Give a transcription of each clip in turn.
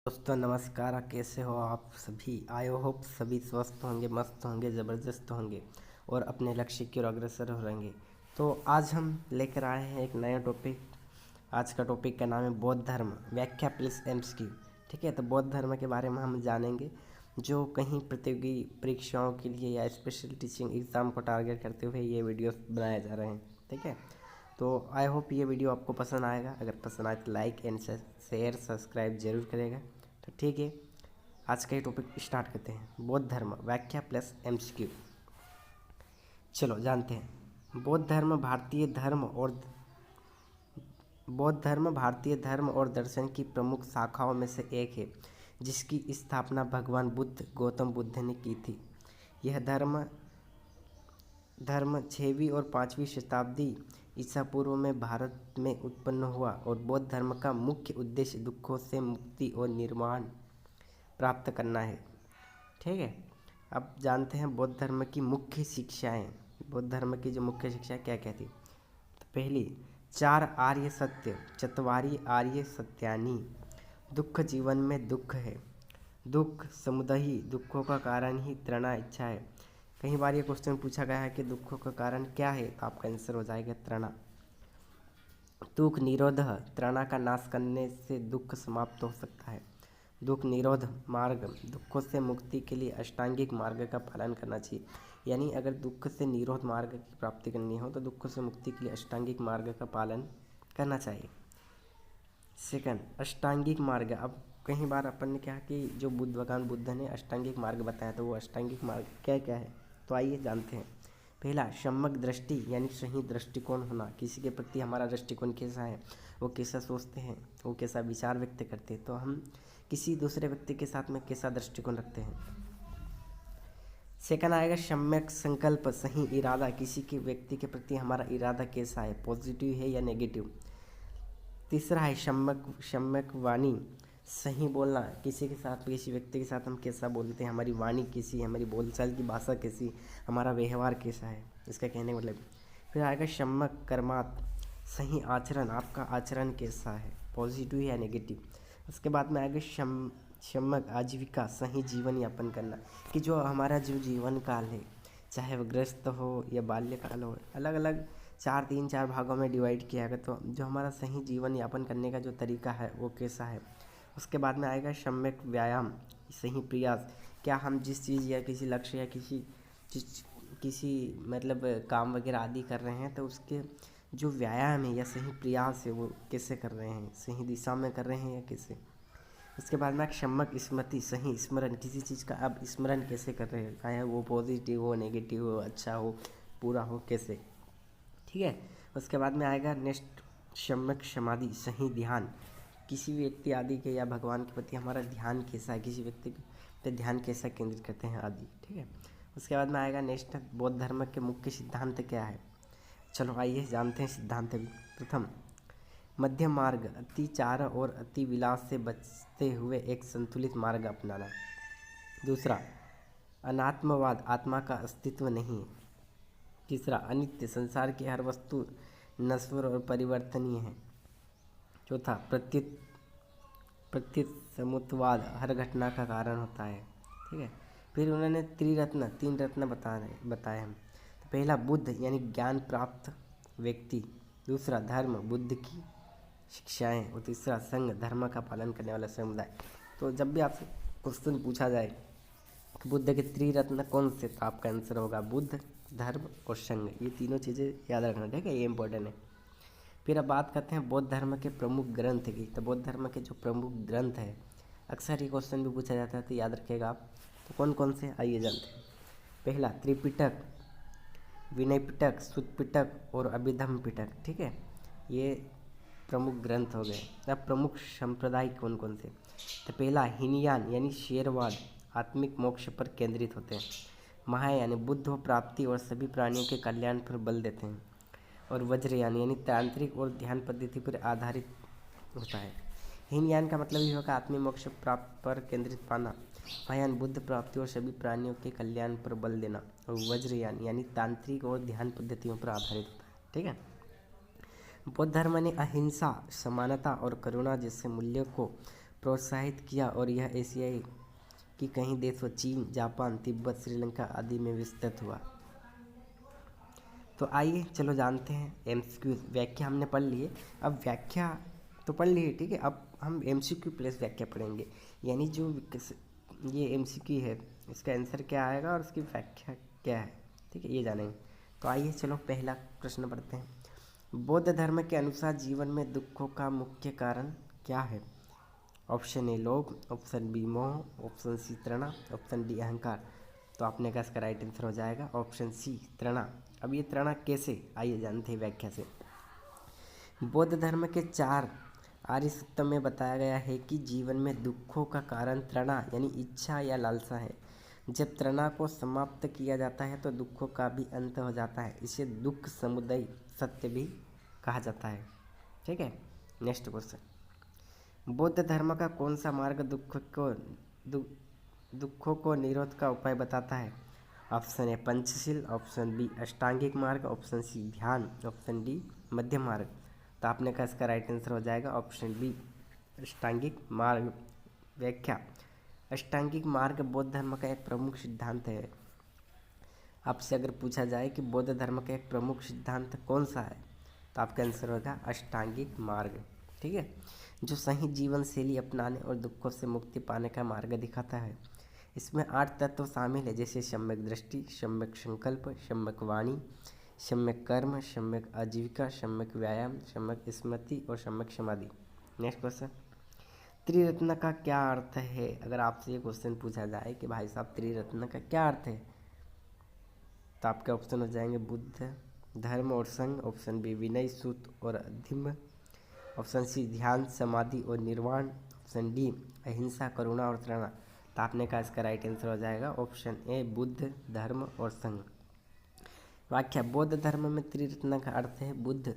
दोस्तों नमस्कार। कैसे हो आप सभी? आई होप सभी स्वस्थ होंगे, मस्त होंगे, ज़बरदस्त होंगे और अपने लक्ष्य की ओर अग्रसर हो रहेंगे। तो आज हम लेकर आए हैं एक नया टॉपिक। आज का टॉपिक का नाम है बौद्ध धर्म, व्याख्या प्लस एमसीक्यू। ठीक है, तो बौद्ध धर्म के बारे में हम जानेंगे, जो कहीं प्रतियोगी परीक्षाओं के लिए या स्पेशल टीचिंग एग्ज़ाम को टारगेट करते हुए ये वीडियोस बनाए जा रहे हैं। ठीक है, तो आई होप ये वीडियो आपको पसंद आएगा। अगर पसंद आए तो लाइक एंड शेयर सब्सक्राइब जरूर करेगा। तो ठीक है, आज का ये टॉपिक स्टार्ट करते हैं। बौद्ध धर्म, व्याख्या प्लस एमसीक्यू। चलो जानते हैं। बौद्ध धर्म और दर्शन की प्रमुख शाखाओं में से एक है, जिसकी स्थापना भगवान बुद्ध, गौतम बुद्ध ने की थी। यह धर्म 6वीं और 5वीं शताब्दी ईसा पूर्व में भारत में उत्पन्न हुआ और बौद्ध धर्म का मुख्य उद्देश्य दुखों से मुक्ति और निर्वाण प्राप्त करना है। ठीक है, अब जानते हैं बौद्ध धर्म की मुख्य शिक्षाएं। बौद्ध धर्म की जो मुख्य शिक्षा क्या क्या थी? तो पहली, 4 आर्य सत्य, चत्वारि आर्य सत्यानि। दुख जीवन में दुख है, दुख समुदयी, दुखों का कारण ही तृणा इच्छा है। कई बार ये क्वेश्चन पूछा गया है कि दुखों का कारण क्या है, तो आपका आंसर हो जाएगा तृणा। दुख निरोध, तृणा का नाश करने से दुख समाप्त हो सकता है। दुख निरोध मार्ग, दुखों से मुक्ति के लिए अष्टांगिक मार्ग का पालन करना चाहिए। यानी अगर दुख से निरोध मार्ग की प्राप्ति करनी हो तो दुखों से मुक्ति के लिए अष्टांगिक मार्ग का पालन करना चाहिए। सेकंड, अष्टांगिक मार्ग। अब कई बार अपन ने कहा कि जो भगवान बुद्ध ने अष्टांगिक मार्ग बताया, तो वो अष्टांगिक मार्ग क्या क्या है, तो आइए जानते हैं। पहला, सम्यक दृष्टि, यानी सही दृष्टिकोण होना। किसी के प्रति हमारा दृष्टिकोण कैसा है, वो कैसा सोचते हैं, वो कैसा विचार व्यक्त करते हैं, तो हम किसी दूसरे व्यक्ति के साथ में कैसा दृष्टिकोण रखते हैं। सेकंड आएगा सम्यक संकल्प, सही इरादा। किसी के व्यक्ति के प्रति हमारा इरादा कैसा है, पॉजिटिव है या नेगेटिव। तीसरा है सम्यक वाणी, सही बोलना। किसी के साथ, किसी व्यक्ति के साथ हम कैसा बोलते हैं, हमारी वाणी कैसी है, हमारी बोलचाल की भाषा कैसी, हमारा व्यवहार कैसा है, इसका कहने का मतलब। फिर आएगा सम्यक कर्मात, सही आचरण, आपका आचरण कैसा है, पॉजिटिव या नेगेटिव। उसके बाद में आएगा सम्यक आजीविका, सही जीवन यापन करना। कि जो हमारा जो जीवन काल है, चाहे वो गृहस्थ हो या बाल्यकाल हो, अलग अलग 4 भागों में डिवाइड किया गया। तो जो हमारा सही जीवन यापन करने का जो तरीका है वो कैसा है। उसके बाद में आएगा सम्यक व्यायाम, सही प्रयास। क्या हम जिस चीज़ या किसी लक्ष्य या किसी मतलब काम वगैरह आदि कर रहे हैं, तो उसके जो व्यायाम है या सही प्रयास है वो कैसे कर रहे हैं, सही दिशा में कर रहे हैं या कैसे। उसके बाद में सम्यक स्मृति, सही स्मरण, किसी चीज़ का आप स्मरण कैसे कर रहे हैं, चाहे वो पॉजिटिव हो, नेगेटिव हो, अच्छा हो, पूरा हो, कैसे। ठीक है, उसके बाद में आएगा नेक्स्ट सम्यक समाधि, सही ध्यान। किसी व्यक्ति आदि के या भगवान के प्रति हमारा ध्यान कैसा है, किसी व्यक्ति पे ध्यान कैसा केंद्रित करते हैं आदि। ठीक है, उसके बाद में आएगा नेक्स्ट बौद्ध धर्म के मुख्य सिद्धांत क्या है। चलो आइए जानते हैं सिद्धांत भी। प्रथम, मध्य मार्ग, अतिचार और अति विलास से बचते हुए एक संतुलित मार्ग अपनाना। दूसरा, अनात्मवाद, आत्मा का अस्तित्व नहीं है। तीसरा, अनित्य, संसार की हर वस्तु नश्वर और परिवर्तनीय है। चौथा, प्रत्युत समुत्वाद, हर घटना का कारण होता है। ठीक है, फिर उन्होंने 3 रत्न बताए हम। तो पहला बुद्ध, यानी ज्ञान प्राप्त व्यक्ति। दूसरा धर्म, बुद्ध की शिक्षाएं। और तीसरा संघ, धर्म का पालन करने वाला समुदाय। तो जब भी आपसे क्वेश्चन पूछा जाए कि बुद्ध के 3 रत्न कौन से, तो आपका आंसर होगा बुद्ध, धर्म और संघ। ये तीनों चीज़ें याद रखना, ठीक है, ये इंपॉर्टेंट है। फिर अब बात करते हैं बौद्ध धर्म के प्रमुख ग्रंथ की। तो बौद्ध धर्म के जो प्रमुख ग्रंथ है, अक्सर ये क्वेश्चन भी पूछा जाता है, तो याद रखिएगा आप। तो कौन कौन से, आइए जानते हैं। पहला, त्रिपिटक, विनय पिटक, सुत्त पिटक और अभिधम्म पिटक। ठीक है, ये प्रमुख ग्रंथ हो गए। अब प्रमुख संप्रदाय कौन कौन से। तो पहला हीनयान, यानी शेरवाद, आत्मिक मोक्ष पर केंद्रित होते हैं। महायान, बुद्ध प्राप्ति और सभी प्राणियों के कल्याण पर बल देते हैं। और वज्रयान, यानी तांत्रिक और ध्यान पद्धति पर आधारित होता है। हीनयान का मतलब ये होगा आत्मिक मोक्ष प्राप्त पर केंद्रित पाना। महायान, बुद्ध प्राप्ति और सभी प्राणियों के कल्याण पर बल देना। और वज्रयान, यानी तांत्रिक और ध्यान पद्धतियों पर आधारित होता है। ठीक है, बौद्ध धर्म ने अहिंसा, समानता और करुणा जैसे मूल्यों को प्रोत्साहित किया और यह एशियाई कि कई देशों चीन, जापान, तिब्बत, श्रीलंका आदि में विस्तृत हुआ। तो आइए चलो जानते हैं एमसीक्यू। व्याख्या हमने पढ़ ली है, अब व्याख्या तो पढ़ ली है, ठीक है। अब हम एमसीक्यू प्लस व्याख्या पढ़ेंगे, यानी जो ये एमसीक्यू है इसका आंसर क्या आएगा और उसकी व्याख्या क्या है, ठीक है, ये जानेंगे। तो आइए चलो पहला प्रश्न पढ़ते हैं। बौद्ध धर्म के अनुसार जीवन में दुखों का मुख्य कारण क्या है? ऑप्शन ए लोभ, ऑप्शन बी मोह, ऑप्शन सी तृणा, ऑप्शन डी अहंकार। तो आपने कहा इसका राइट आंसर हो जाएगा ऑप्शन सी तृणा। अब ये तृणा कैसे, आइए जानते हैं व्याख्या से। बौद्ध धर्म के 4 आर्य सूत्र में बताया गया है कि जीवन में दुखों का कारण तृणा यानी इच्छा या लालसा है। जब तृणा को समाप्त किया जाता है तो दुखों का भी अंत हो जाता है। इसे दुख समुदय सत्य भी कहा जाता है, ठीक है। नेक्स्ट क्वेश्चन, बौद्ध धर्म का कौन सा मार्ग दुखों को निरोध का उपाय बताता है? Option A Panchsheel, option B अष्टांगिक मार्ग, ऑप्शन सी ध्यान, ऑप्शन डी मध्य मार्ग। तो आपने कहा इसका राइट आंसर हो जाएगा ऑप्शन बी अष्टांगिक मार्ग। व्याख्या, अष्टांगिक मार्ग बौद्ध धर्म का एक प्रमुख सिद्धांत है। आपसे अगर पूछा जाए कि बौद्ध धर्म का एक प्रमुख सिद्धांत कौन सा है, तो आपका आंसर होगा अष्टांगिक मार्ग, ठीक है, जो सही जीवन शैली अपनाने और दुखों से मुक्ति पाने का मार्ग दिखाता है। इसमें 8 तत्व शामिल है, जैसे सम्यक दृष्टि, सम्यक संकल्प, सम्यक वाणी, सम्यक कर्म, सम्यक आजीविका, सम्यक व्यायाम, सम्यक स्मृति और सम्यक समाधि। नेक्स्ट क्वेश्चन, त्रिरत्न का क्या अर्थ है? अगर आपसे ये क्वेश्चन पूछा जाए कि भाई साहब त्रिरत्न का क्या अर्थ है, तो आपके ऑप्शन हो जाएंगे बुद्ध, धर्म और संघ, ऑप्शन बी विनय, सूत और अध्यम, ऑप्शन सी ध्यान, समाधि और निर्वाण, ऑप्शन डी अहिंसा, करुणा और तृणा। तो आपने कहा इसका राइट आंसर हो जाएगा ऑप्शन ए बुद्ध, धर्म और संघ। व्याख्या, बौद्ध धर्म में त्रिरत्न का अर्थ है बुद्ध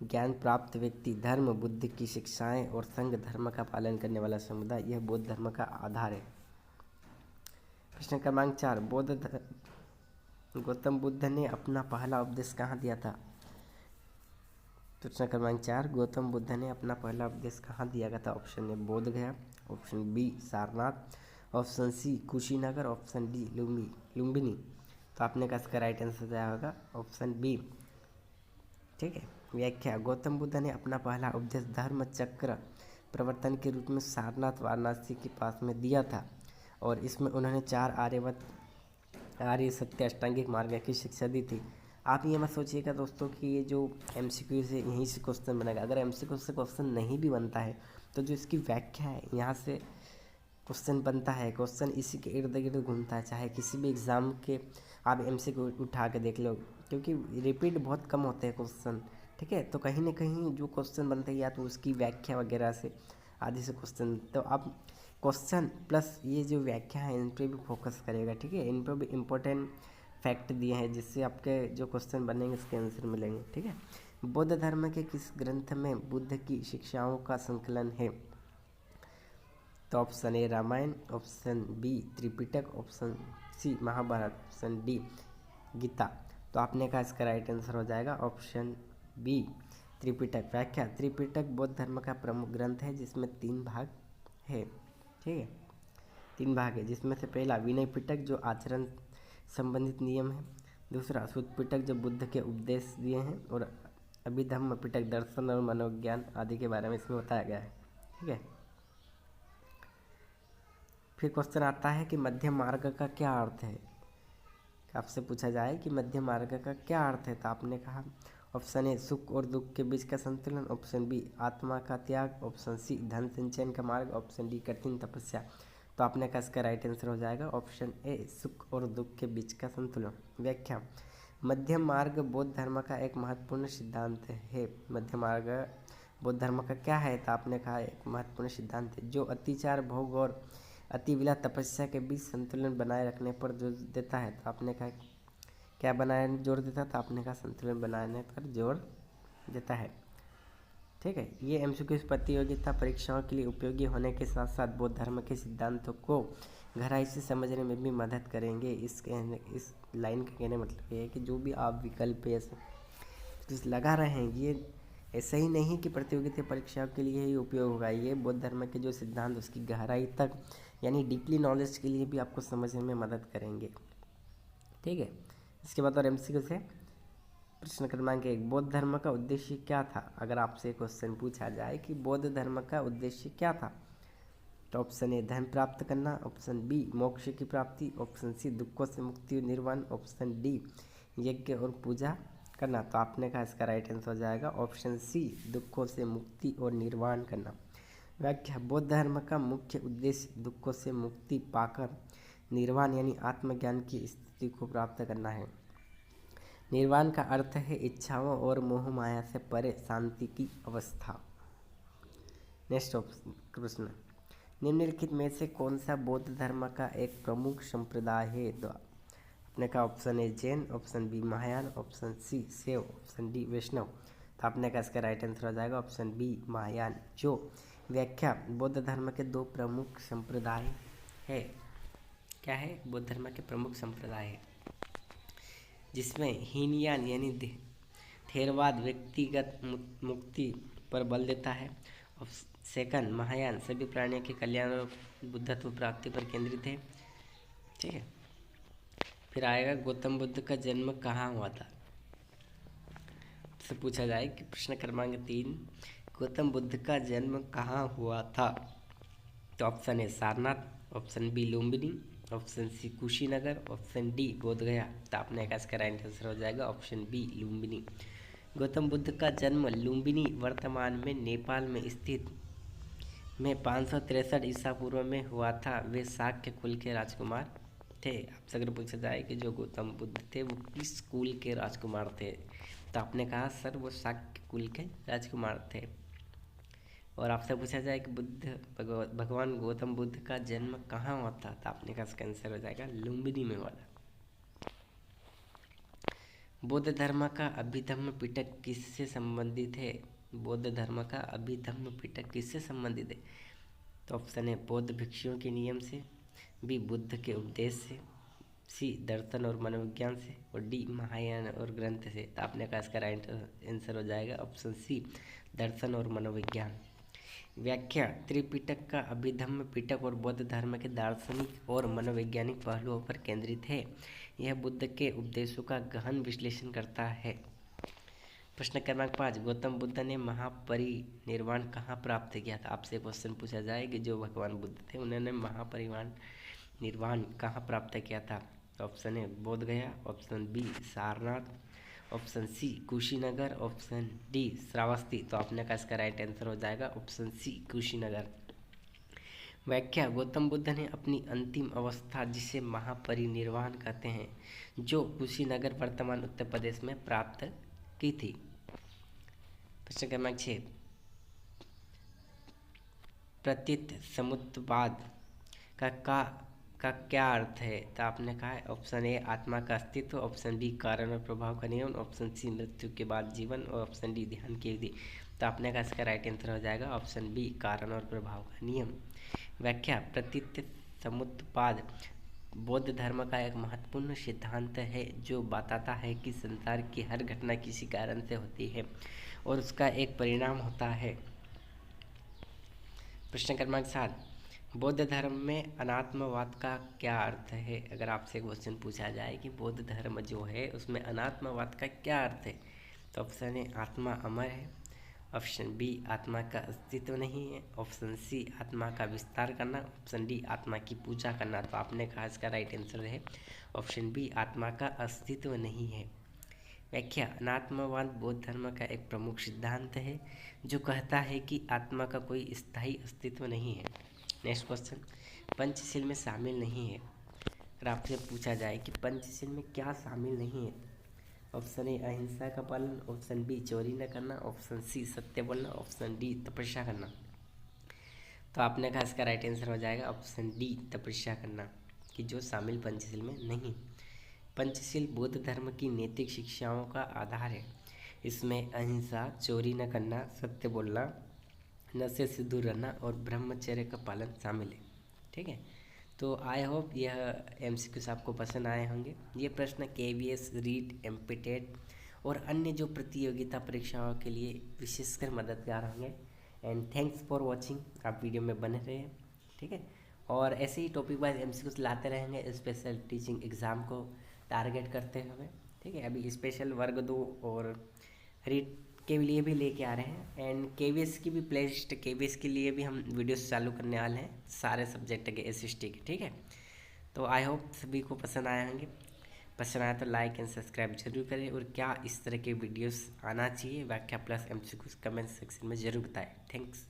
ज्ञान प्राप्त व्यक्ति, धर्म बुद्ध की शिक्षाएं और संघ धर्म का पालन करने वाला समुदाय, यह बौद्ध धर्म का आधार है। प्रश्न क्रमांक 4, गौतम बुद्ध ने अपना पहला उपदेश कहाँ दिया था? प्रश्न क्रमांक 4, गौतम बुद्ध ने अपना पहला उपदेश कहाँ दिया गया था? Option A Bodh Gaya, option B Sarnath, option C Kushinagar, option D Lumbini. तो आपने कहा इसका राइट आंसर दिया होगा ऑप्शन बी, ठीक है। व्याख्या, गौतम बुद्ध ने अपना पहला उपदेश धर्म चक्र प्रवर्तन के रूप में सारनाथ वाराणसी के पास में दिया था और इसमें उन्होंने 4 आर्य सत्य अष्टांगिक मार्ग की शिक्षा दी थी। आप ये मत सोचिएगा दोस्तों कि ये जो एमसीक्यू से यहीं से क्वेश्चन बनेगा। अगर एमसीक्यू से क्वेश्चन नहीं भी बनता है तो जो इसकी व्याख्या है यहाँ से क्वेश्चन बनता है। क्वेश्चन इसी के इर्द गिर्द घूमता है, चाहे किसी भी एग्ज़ाम के आप एमसीक्यू उठा के देख लो, क्योंकि रिपीट बहुत कम होते हैं क्वेश्चन, ठीक है। तो कहीं ना कहीं जो क्वेश्चन बनते हैं या तो उसकी व्याख्या वगैरह से आदि से क्वेश्चन, तो आप क्वेश्चन प्लस ये जो व्याख्या है इन पर भी फोकस करेगा, ठीक है। इन पर भी इम्पोर्टेंट फैक्ट दिए हैं जिससे आपके जो क्वेश्चन बनेंगे उसके आंसर मिलेंगे, ठीक है। बौद्ध धर्म के किस ग्रंथ में बुद्ध की शिक्षाओं का संकलन है? तो option A Ramayana, option B Tripitaka, option C Mahabharata, option D Gita. तो आपने कहा इसका राइट आंसर हो जाएगा ऑप्शन बी त्रिपिटक। व्याख्या, त्रिपिटक बौद्ध धर्म का प्रमुख ग्रंथ है जिसमें 3 भाग है, ठीक है, 3 भाग है, जिसमें से पहला विनय पिटक जो आचरण संबंधित नियम है, दूसरा सूत पिटक जो बुद्ध के उपदेश दिए हैं, और अभिधम्म पिटक दर्शन और मनोविज्ञान आदि के बारे में इसमें बताया गया है, ठीक है। फिर क्वेश्चन आता है कि मध्य मार्ग का क्या अर्थ है? आपसे पूछा जाए कि मध्य मार्ग का क्या अर्थ है, तो आपने कहा ऑप्शन ए सुख और दुख के बीच का संतुलन, ऑप्शन बी आत्मा का त्याग, ऑप्शन सी धन संचयन का मार्ग, ऑप्शन डी कठिन तपस्या। तो आपने कहा इसका राइट आंसर हो जाएगा ऑप्शन ए सुख और दुख के बीच का संतुलन। व्याख्या, मध्य मार्ग बौद्ध धर्म का एक महत्वपूर्ण सिद्धांत है। मध्य मार्ग बौद्ध धर्म का क्या है? तो आपने कहा एक महत्वपूर्ण सिद्धांत है जो अतिचार, भोग और अतिविला तपस्या के बीच संतुलन बनाए रखने पर जोर देता है। तो आपने कहा क्या बनाए जोर देता? तो आपने कहा संतुलन बनाने पर जोर देता है, ठीक है। ये एमसीक्यू प्रतियोगिता परीक्षाओं के लिए उपयोगी होने के साथ साथ बौद्ध धर्म के सिद्धांतों को गहराई से समझने में भी मदद करेंगे। इस लाइन का कहने मतलब ये है कि जो भी आप विकल्प ऐसे लगा रहे हैं, ये ऐसा ही नहीं कि प्रतियोगिता परीक्षाओं के लिए ही उपयोग होगा, ये बौद्ध धर्म के जो सिद्धांत उसकी गहराई तक यानी डीपली नॉलेज के लिए भी आपको समझने में मदद करेंगे। ठीक है, इसके बाद और एमसीक्यू से प्रश्न क्रमांक 1, बौद्ध धर्म का उद्देश्य क्या था? अगर आपसे क्वेश्चन पूछा जाए कि बौद्ध धर्म का उद्देश्य क्या था, तो ऑप्शन ए धन प्राप्त करना, ऑप्शन बी मोक्ष की प्राप्ति, ऑप्शन सी दुखों से मुक्ति और निर्वाण, ऑप्शन डी यज्ञ और पूजा करना। तो आपने कहा इसका राइट आंसर हो जाएगा ऑप्शन सी दुखों से मुक्ति और निर्वाण करना। व्याख्या, बौद्ध धर्म का मुख्य उद्देश्य दुखों से मुक्ति पाकर निर्वाण यानी आत्मज्ञान की स्थिति को प्राप्त करना है। निर्वाण का अर्थ है इच्छाओं और मोह माया से परे शांति की अवस्था। नेक्स्ट प्रश्न, निम्नलिखित में से कौन सा बौद्ध धर्म का एक प्रमुख संप्रदाय है? तो आपने कहा option A Jain, option B Mahayana, option C Shaiva, option D वैष्णव। तो आपने कहा इसका राइट आंसर हो जाएगा ऑप्शन बी महायान। जो व्याख्या, बौद्ध धर्म के दो प्रमुख संप्रदाय है। क्या है? बौद्ध धर्म के प्रमुख संप्रदाय है, जिसमें हीनयान यानी थेरवाद व्यक्तिगत मुक्ति पर बल देता है, और सेकंड महायान सभी प्राणियों के कल्याण और बुद्धत्व प्राप्ति पर केंद्रित है। ठीक है, फिर आएगा गौतम बुद्ध का जन्म कहाँ हुआ था? से पूछा जाए कि प्रश्न क्रमांक 3, गौतम बुद्ध का जन्म कहाँ हुआ था? तो option A Sarnath, option B Lumbini, option C Kushinagar, option D Bodhgaya. तो आपने कहा इसका राइट आंसर हो जाएगा ऑप्शन बी लुम्बिनी। गौतम बुद्ध का जन्म लुम्बिनी वर्तमान में नेपाल में स्थित में 563 ईसा पूर्व में हुआ था। वे शाक्य कुल के राजकुमार थे। आपसे अगर पूछा जाए कि जो गौतम बुद्ध थे वो किस कुल के राजकुमार थे, तो आपने कहा सर वो शाक्य कुल के राजकुमार थे। और आपसे पूछा जाए कि भगवान गौतम बुद्ध का जन्म कहाँ हुआ था, तो आपने कहा इसका आंसर हो जाएगा लुम्बिनी में हुआ था। बौद्ध धर्म का अभिधम्म पिटक किससे संबंधित है? बौद्ध धर्म का अभिधम्म पिटक किससे संबंधित है? तो ऑप्शन है बौद्ध भिक्षुओं के नियम से, बी बुद्ध के उपदेश से, सी दर्शन और मनोविज्ञान से, और डी महायान और ग्रंथ से। तो आपने कहा इसका राइट आंसर हो जाएगा ऑप्शन सी दर्शन और मनोविज्ञान। व्याख्या, त्रिपिटक का अभिधम्म पिटक और बौद्ध धर्म के दार्शनिक और मनोवैज्ञानिक पहलुओं पर केंद्रित है। यह बुद्ध के उपदेशों का गहन विश्लेषण करता है। प्रश्न क्रमांक 5, गौतम बुद्ध ने महापरिनिर्वाण कहाँ प्राप्त किया था? आपसे क्वेश्चन पूछा जाए कि जो भगवान बुद्ध थे उन्होंने महापरिनिर्वाण कहाँ प्राप्त किया था? Option A Bodhgaya, option B Sarnath, option C Kushinagar, option D Shravasti. तो आपने कहा इसका राइट आंसर हो जाएगा ऑप्शन सी कुशीनगर। व्याख्या, गौतम बुद्ध ने अपनी अंतिम अवस्था जिसे महापरिनिर्वाण कहते हैं जो कुशीनगर वर्तमान उत्तर प्रदेश में प्राप्त की थी। प्रश्न क्रमांक 6, प्रतीत समुत्तवाद का क्या अर्थ है? तो आपने कहा है ऑप्शन ए आत्मा का अस्तित्व, ऑप्शन बी कारण और प्रभाव का नियम, ऑप्शन सी मृत्यु के बाद जीवन, और ऑप्शन डी ध्यान की विधि। तो आपने कहा इसका राइट आंसर हो जाएगा ऑप्शन बी कारण और प्रभाव का नियम। व्याख्या, प्रतीत समुत्तवाद बौद्ध धर्म का एक महत्वपूर्ण सिद्धांत है जो बताता है कि संसार की हर घटना किसी कारण से होती है और उसका एक परिणाम होता है। प्रश्न क्रमांक 7, बौद्ध धर्म में अनात्मवाद का क्या अर्थ है? अगर आपसे क्वेश्चन पूछा जाए कि बौद्ध धर्म जो है उसमें अनात्मवाद का क्या अर्थ है, तो ऑप्शन ए आत्मा अमर है, ऑप्शन बी आत्मा का अस्तित्व नहीं है, ऑप्शन सी आत्मा का विस्तार करना, ऑप्शन डी आत्मा की पूजा करना। तो आपने कहा इसका राइट आंसर है ऑप्शन बी आत्मा का अस्तित्व नहीं है। व्याख्या, अनात्मवाद बौद्ध धर्म का एक प्रमुख सिद्धांत है जो कहता है कि आत्मा का कोई स्थायी अस्तित्व नहीं है। नेक्स्ट क्वेश्चन, पंचशील में शामिल नहीं है। अगर आपसे पूछा जाए कि पंचशील में क्या शामिल नहीं है, ऑप्शन ए अहिंसा का पालन, ऑप्शन बी चोरी न करना, ऑप्शन सी सत्य बोलना, ऑप्शन डी तपस्या करना। तो आपने कहा इसका राइट आंसर हो जाएगा ऑप्शन डी तपस्या करना, कि जो शामिल पंचशील में नहीं। पंचशील बौद्ध धर्म की नैतिक शिक्षाओं का आधार है। इसमें अहिंसा, चोरी न करना, सत्य बोलना, नशे से दूर रहना और ब्रह्मचर्य का पालन शामिल है। ठीक है, तो आई होप यह एमसीक्यूज आपको पसंद आए होंगे। ये प्रश्न KVS रीट, एमपीटेट और अन्य जो प्रतियोगिता परीक्षाओं के लिए विशेषकर मददगार होंगे। एंड थैंक्स फॉर वॉचिंग, आप वीडियो में बने रहे, ठीक है। और ऐसे ही टॉपिक वाइज एमसीक्यूज लाते रहेंगे स्पेशल टीचिंग एग्ज़ाम को टारगेट करते हुए, ठीक है। अभी स्पेशल वर्ग 2 और रीट के लिए भी लेके आ रहे हैं, एंड केवीएस की भी प्लेलिस्ट, केवीएस के लिए भी हम वीडियोस चालू करने वाले हैं सारे सब्जेक्ट के एसएसटी के, ठीक है। तो आई होप सभी को पसंद आए होंगे। पसंद आया तो लाइक एंड सब्सक्राइब जरूर करें, और क्या इस तरह के वीडियोस आना चाहिए व्याख्या प्लस एमसीक्यूज कमेंट सेक्शन में ज़रूर बताएं। थैंक्स।